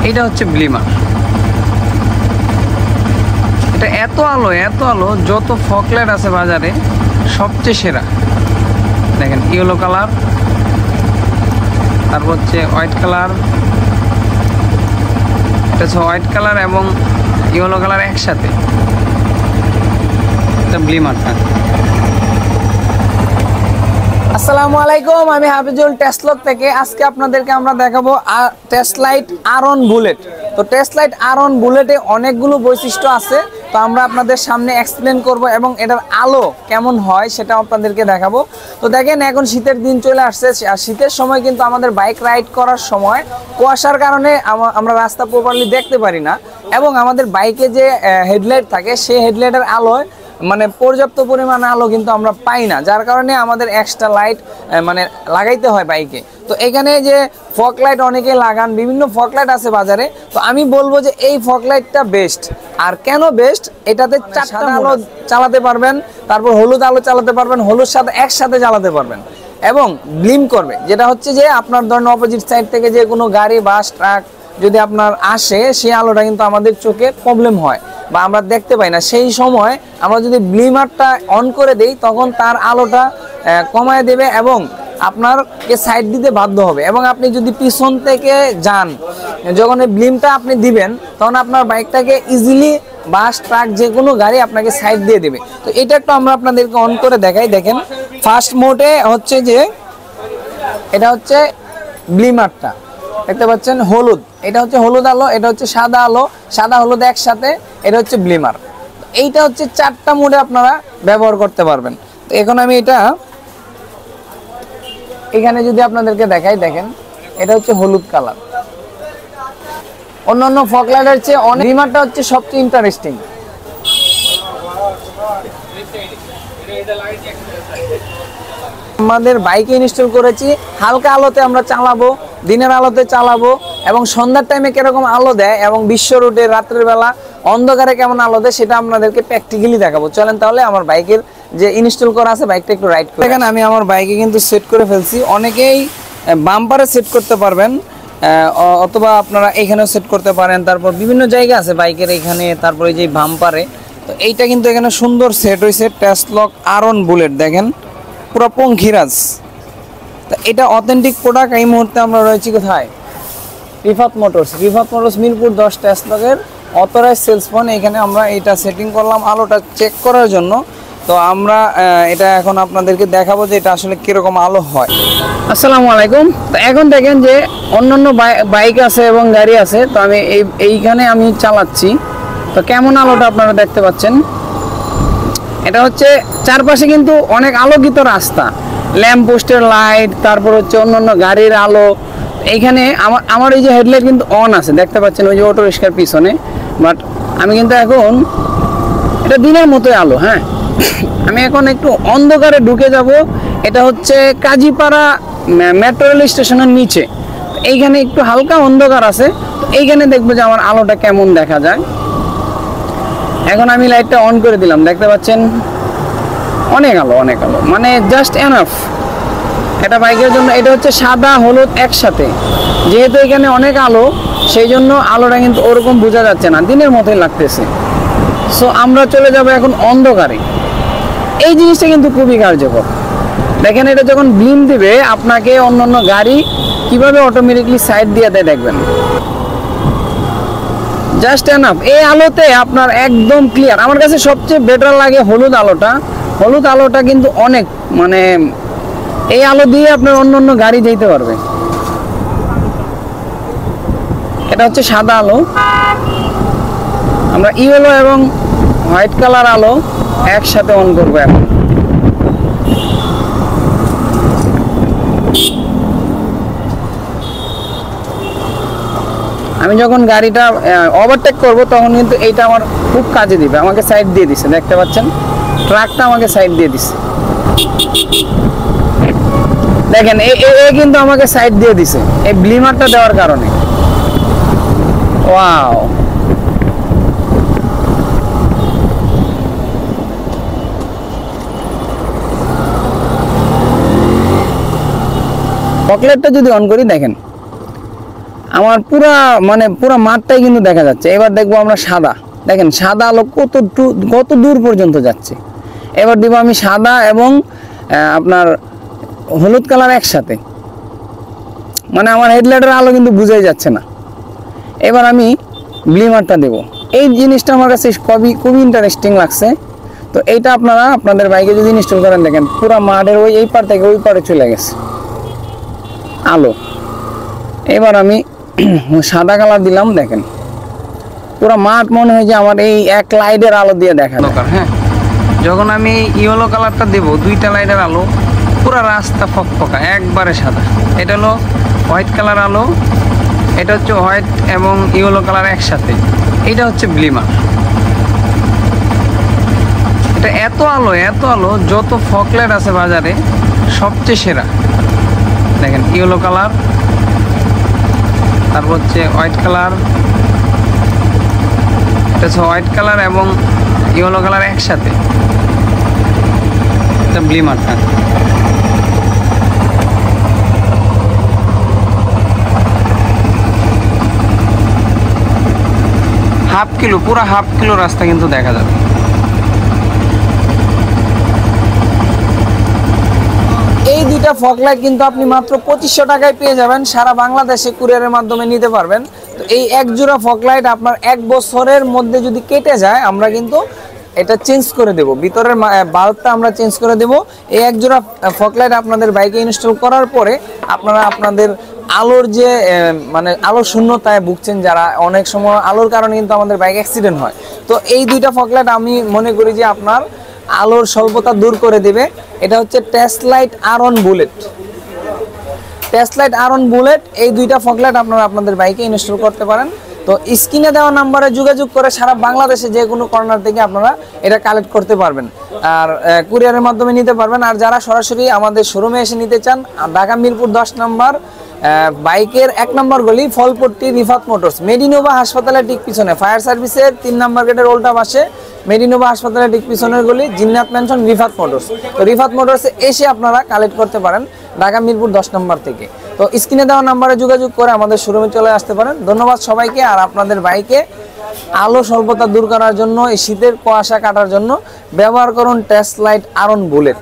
এটা হচ্ছে ব্লিমার। এটা এত আলো যত ফকলাইট আছে বাজারে সবচেয়ে সেরা। দেখেন ইয়েলো কালার, তারপর হচ্ছে হোয়াইট কালার। এটা হচ্ছে হোয়াইট কালার এবং ইয়েলো কালার একসাথে, এটা ব্লিমারটা। আসসালামু আলাইকুম, আমি হাফিজুল টেস্টলক থেকে। আজকে আপনাদেরকে আমরা দেখাবো টেস্টলাইট আরন বুলেট। তো টেস্টলাইট আরন বুলেটে অনেকগুলো বৈশিষ্ট্য আছে, তো আমরা আপনাদের সামনে এক্সপ্লেন করব এবং এটার আলো কেমন হয় সেটা আপনাদেরকে দেখাবো। তো দেখেন, এখন শীতের দিন চলে আসছে, আর শীতের সময় কিন্তু আমাদের বাইক রাইড করার সময় কুয়াশার কারণে আমরা রাস্তা প্রপারলি দেখতে পারি না, এবং আমাদের বাইকে যে হেডলাইট থাকে সেই হেডলাইটের আলোয় মানে পর্যাপ্ত পরিমাণে আলো কিন্তু আমরা পাই না, যার কারণে আমাদের এক্সট্রা লাইট মানে লাগাইতে হয় বাইকে। তো এখানে যে ফগ লাইট অনেকে লাগান, বিভিন্ন ফগ লাইট আছে বাজারে। তো আমি বলবো যে এই ফগ লাইটটা বেস্ট। আর কেন বেস্ট? এটাতে চারটা আলো চালাতে পারবেন, তারপর হলুদ আলো চালাতে পারবেন, হলুদ সাথে একসাথে চালাতে পারবেন, এবং ব্লিম করবে। যেটা হচ্ছে যে আপনার ধরেন অপোজিট সাইড থেকে যে কোনো গাড়ি, বাস, ট্রাক যদি আপনার আসে, সেই আলোটা কিন্তু আমাদের চোখে প্রবলেম হয় বা আমরা দেখতে পাই না। সেই সময় আমরা যদি ব্লিমারটা অন করে দেই, তখন তার আলোটা কমায় দেবে এবং আপনারকে সাইড দিতে বাধ্য হবে। এবং আপনি যদি পিছন থেকে যান, যখন এই ব্লিমটা আপনি দিবেন, তখন আপনার বাইকটাকে ইজিলি বাস, ট্রাক, যে কোনো গাড়ি আপনাকে সাইড দিয়ে দেবে। তো এটা একটু আমরা আপনাদেরকে অন করে দেখাই। দেখেন, ফার্স্ট মোডে হচ্ছে যে এটা হচ্ছে ব্লিমারটা, দেখতে পাচ্ছেন হলুদ, এটা হচ্ছে হলুদ আলো, এটা হচ্ছে সাদা আলো, সাদা হলুদ একসাথে, এটা হচ্ছে ব্লিমার। এইটা হচ্ছে চারটা মোডে আপনারা ব্যবহার করতে পারবেন। তো এখন আমি এটা এখানে যদি আপনাদেরকে দেখাই, দেখেন এটা হচ্ছে হলুদ কালার। অন্যান্য ফগ লাইটের চেয়ে ব্লিমারটা হচ্ছে সবচেয়ে ইন্টারেস্টিং। আমাদের বাইকে ইনস্টল করেছি, হালকা আলোতে আমরা চালাবো, দিনের আলোতে চালাবো, এবং সন্ধ্যার টাইমে কিরকম আলো দেয় এবং বিশ্ব রোডে রাত্রের বেলা অন্ধকারে কেমন আলো দেয় সেটা আপনাদেরকে প্র্যাকটিক্যালি দেখাবো। চলেন তাহলে আমার বাইকের যে ইনস্টল করা আছে বাইকটা একটু রাইড করে দেখেন। আমি আমার বাইকে কিন্তু সেট করে ফেলছি। অনেকেই বাম্পারে সেট করতে পারবেন, অথবা আপনারা এখানেও সেট করতে পারেন। তারপর বিভিন্ন জায়গা আছে বাইকের এখানে, তারপরে যে বাম্পারে। তো এইটা কিন্তু এখানে সুন্দর সেট হয়েছে, টেস্টলক আরন বুলেট। দেখেন পুরো পঙ্খিরাজ। তা এটা অথেন্টিক প্রোডাক্ট। এই মুহূর্তে আমরা রয়েছি কোথায়? রিফাত মোটরস মিরপুর 10 টেস্টলকের অথরাইজ সেলসম্যান। এখানে আমরা এটা সেটিং করলাম আলোটা চেক করার জন্য। তো আমরা এটা এখন আপনাদেরকে দেখাবো যে এটা আসলে কিরকম আলো হয়। আসসালামু আলাইকুম। তো এখন দেখেন যে অন্যান্য বাইক আছে এবং গাড়ি আছে। তো আমি এইখানে আমি চালাচ্ছি, তো কেমন আলোটা আপনারা দেখতে পাচ্ছেন। এটা হচ্ছে চারপাশে কিন্তু অনেক আলোকিত রাস্তা, ল্যাম্প পোস্টের লাইট, তারপর হচ্ছে অন্যান্য গাড়ির আলো। এইখানে আমার এই যে হেডলাইট কিন্তু অন আছে, দেখতে পাচ্ছেন ওই যে অটো রিক্সার পিছনে। বাট আমি কিন্তু এখন এটা দিনের মতোই আলো। হ্যাঁ, আমি এখন একটু অন্ধকারে ঢুকে যাব। এটা হচ্ছে কাজীপাড়া মেট্রো রেল স্টেশনের নিচে। এইখানে একটু হালকা অন্ধকার আছে, এইখানে দেখবো যে আমার আলোটা কেমন দেখা যায়। এখন আমি লাইটটা অন করে দিলাম, দেখতে পাচ্ছেন অনেক আলো, মানে জাস্ট এনাফ এটা বাইকের জন্য। এটা হচ্ছে সাদা হলুদ একসাথে, যেহেতু এখানে অনেক আলো, সেই জন্য আলোটা কিন্তু ওরকম বোঝা যাচ্ছে না, দিনের মতোই লাগতেছে। সো আমরা চলে যাব এখন অন্ধকারে। এই জিনিসটা কিন্তু খুবই কার্যকর। দেখেন, এটা যখন ব্লিম দিবে আপনাকে, অন্যান্য গাড়ি কিভাবে অটোমেটিকলি সাইড দিয়ে দেয় দেখবেন। Just enough. এই আলোতে আপনার একদম ক্লিয়ার। আমার কাছে সবচেয়ে বেটার লাগে হলুদ আলোটা। হলুদ আলোটা কিন্তু অনেক মানে এই আলো দিয়ে আপনার অন্য গাড়ি যেতে পারবে। এটা হচ্ছে সাদা আলো। আমরা ইয়েলো এবং হোয়াইট কালার আলো একসাথে অন করবো এখন। আমি যখন গাড়িটা ওভারটেক করব তখন কিন্তু এইটা আমার খুব কাজে দিবে। আমাকে সাইড দিয়ে দিছে, দেখতে পাচ্ছেন ট্রাকটা আমাকে সাইড দিয়ে দিছে। দেখেন এ কিন্তু আমাকে সাইড দিয়ে দিছে এই ব্লিমারটা দেওয়ার কারণে। ওয়াও, ফকলাইটটা যদি অন করি, দেখেন আমার পুরা মাঠটাই কিন্তু দেখা যাচ্ছে। এবার দেখবো আমরা সাদা, দেখেন সাদা আলো কত দূর পর্যন্ত যাচ্ছে। এবার দিব আমি সাদা এবং আপনার হলুদ কালার একসাথে, মানে আমার হেডলাইটের আলো কিন্তু বুঝাই যাচ্ছে না। এবার আমি ব্লিমারটা দেব। এই জিনিসটা আমার কাছে খুবই ইন্টারেস্টিং লাগছে। তো এইটা আপনারা আপনাদের বাইকে যদি ইনস্টল করেন, দেখেন পুরো মাঠের এই পার থেকে ওই পারে চলে গেছে আলো। এবার আমি সাদা কালার দিলাম, দেখেন পুরো মাঠ মনে হয় যে আমার এই এক লাইটের আলো দিয়ে দেখা দরকার। হ্যাঁ, যখন আমি ইয়েলো কালারটা দেব, দুইটা লাইটের আলো, পুরো রাস্তা ফকফকা একবারে সাদা। এটা হলো হোয়াইট কালার আলো, এটা হচ্ছে হোয়াইট এবং ইয়েলো কালার একসাথে, এটা হচ্ছে ব্লিমার। এটা এত আলো যত ফকলাইট আছে বাজারে সবচেয়ে সেরা। দেখেন ইয়েলো কালার, তারপর হচ্ছে হোয়াইট কালার, এটা হচ্ছে হোয়াইট কালার এবং ইয়েলো কালার একসাথে, এটা ব্লিমারটা। পুরো হাফ কিলো রাস্তা কিন্তু দেখা যাবে। এই দুইটা ফগলাইট কিন্তু আপনি মাত্র 2500 টাকায় পেয়ে যাবেন, সারা বাংলাদেশে কুরিয়ারের মাধ্যমে নিতে পারবেন। তো এই এক জোড়া ফগলাইট আপনার 1 বছরের মধ্যে যদি কেটে যায়, আমরা কিন্তু এটা চেঞ্জ করে দেব, ভিতরের বাল্বটা আমরা চেঞ্জ করে দেব। এই এক জোড়া ফগলাইট আপনাদের বাইকে ইনস্টল করার পরে আপনারা আপনাদের আলোর যে আলোর শূন্যতায় ভুগছেন যারা, অনেক সময় আলোর কারণে কিন্তু আমাদের বাইক অ্যাক্সিডেন্ট হয়। তো এই দুইটা ফগলাইট আমি মনে করি যে আপনার আলোর স্বল্পতা দূর করে দিবে। এটা হচ্ছে টেস্টলাইট আরন বুলেট। টেস্টলাইট আরন বুলেট, এই দুইটা ফগলাইট আপনারা আপনাদের বাইকে ইনস্টল করতে পারেন। তো স্ক্রিনে দেওয়া নাম্বারে যোগাযোগ করে সারা বাংলাদেশে যে কোনো কর্নার থেকে আপনারা এটা কালেক্ট করতে পারবেন, আর কুরিয়ারের মাধ্যমে নিতে পারবেন। আর যারা সরাসরি আমাদের শোরুমে এসে নিতে চান, ঢাকা মিরপুর 10 নম্বর বাইকের 1 নম্বর গলি, ফলপট্টি, রিফাত মোটরস, মেডিনোভা হাসপাতালের ঠিক পিছনে, ফায়ার সার্ভিসের 3 নম্বর গেটের উল্টা পাশে, মেডিনোভা হাসপাতালের ঠিক পিছনের গলি, জিন্নাত ম্যানশন, রিফাত মোটরস। তো রিফাত মোটরসে এসে আপনারা কালেক্ট করতে পারেন ঢাকা মিরপুর 10 নম্বর থেকে। তো স্ক্রিনে দেওয়া নাম্বারে যোগাযোগ করে আমাদের শোরুমে চলে আসতে পারেন। ধন্যবাদ সবাইকে। আর আপনাদের বাইকে আলো স্বল্পতা দূর করার জন্য, এই শীতের কুয়াশা কাটার জন্য ব্যবহার করুন টেস্টলাইট আরন বুলেট।